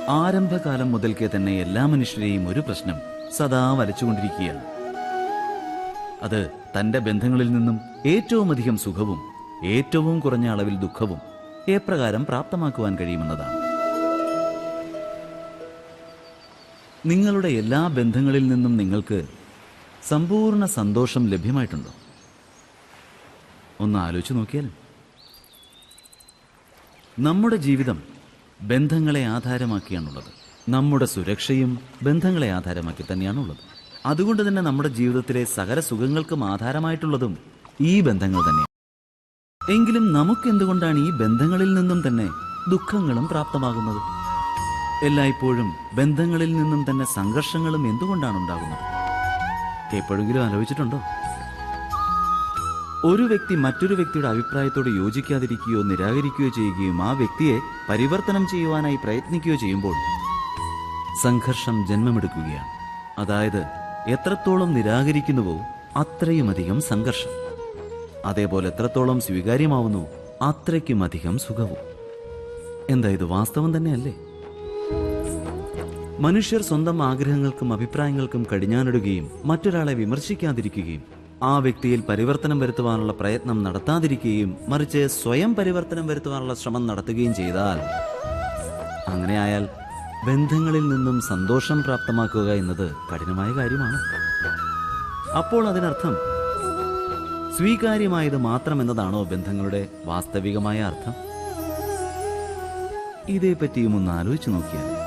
ആരംഭകാലം മുതൽക്കേ തന്നെ എല്ലാ മനുഷ്യരെയും ഒരു പ്രശ്നം സദാ വരച്ചുകൊണ്ടിരിക്കുകയാണ്. അത് തന്റെ ബന്ധങ്ങളിൽ നിന്നും ഏറ്റവും അധികം സുഖവും ഏറ്റവും കുറഞ്ഞ അളവിൽ ദുഃഖവും എപ്രകാരം പ്രാപ്തമാക്കുവാൻ കഴിയുമെന്നതാണ്. നിങ്ങളുടെ എല്ലാ ബന്ധങ്ങളിൽ നിന്നും നിങ്ങൾക്ക് സമ്പൂർണ്ണ സന്തോഷം ലഭ്യമായിട്ടുണ്ടോ? ഒന്ന് ആലോചിച്ച് നോക്കിയാലും. നമ്മുടെ ജീവിതം ബന്ധങ്ങളെ ആധാരമാക്കിയാണുള്ളത്. നമ്മുടെ സുരക്ഷയും ബന്ധങ്ങളെ ആധാരമാക്കി തന്നെയാണുള്ളത്. അതുകൊണ്ട് തന്നെ നമ്മുടെ ജീവിതത്തിലെ സകല സുഖങ്ങൾക്കും ആധാരമായിട്ടുള്ളതും ഈ ബന്ധങ്ങൾ തന്നെയാണ്. എങ്കിലും നമുക്കെന്തുകൊണ്ടാണ് ഈ ബന്ധങ്ങളിൽ നിന്നും തന്നെ ദുഃഖങ്ങളും പ്രാപ്തമാകുന്നത്? എല്ലായ്പ്പോഴും ബന്ധങ്ങളിൽ നിന്നും തന്നെ സംഘർഷങ്ങളും എന്തുകൊണ്ടാണ് ഉണ്ടാകുന്നത്? എപ്പോഴെങ്കിലും ആലോചിച്ചിട്ടുണ്ടോ? ഒരു വ്യക്തി മറ്റൊരു വ്യക്തിയുടെ അഭിപ്രായത്തോട് യോജിക്കാതിരിക്കുകയോ നിരാകരിക്കുകയോ ചെയ്യുകയും ആ വ്യക്തിയെ പരിവർത്തനം ചെയ്യുവാനായി പ്രയത്നിക്കുകയോ ചെയ്യുമ്പോൾ സംഘർഷം ജന്മമെടുക്കുകയാണ്. അതായത് എത്രത്തോളം നിരാകരിക്കുന്നുവോ അത്രയും അധികം സംഘർഷം. അതേപോലെ എത്രത്തോളം സ്വീകാര്യമാവുന്നു അത്രയ്ക്കും അധികം സുഖവും. എന്താ ഇത് വാസ്തവം തന്നെയല്ലേ? മനുഷ്യർ സ്വന്തം ആഗ്രഹങ്ങൾക്കും അഭിപ്രായങ്ങൾക്കും കടിഞ്ഞാനിടുകയും മറ്റൊരാളെ വിമർശിക്കാതിരിക്കുകയും ആ വ്യക്തിയിൽ പരിവർത്തനം വരുത്തുവാനുള്ള പ്രയത്നം നടത്താതിരിക്കുകയും മറിച്ച് സ്വയം പരിവർത്തനം വരുത്തുവാനുള്ള ശ്രമം നടത്തുകയും ചെയ്താൽ, അങ്ങനെയായാൽ ബന്ധങ്ങളിൽ നിന്നും സന്തോഷം പ്രാപ്തമാക്കുക എന്നത് കഠിനമായ കാര്യമാണ്. അപ്പോൾ അതിനർത്ഥം സ്വീകാര്യമായത് മാത്രമെന്നതാണോ ബന്ധങ്ങളുടെ വാസ്തവികമായ അർത്ഥം? ഇതേപ്പറ്റിയും ഒന്ന് ആലോചിച്ചു നോക്കിയാൽ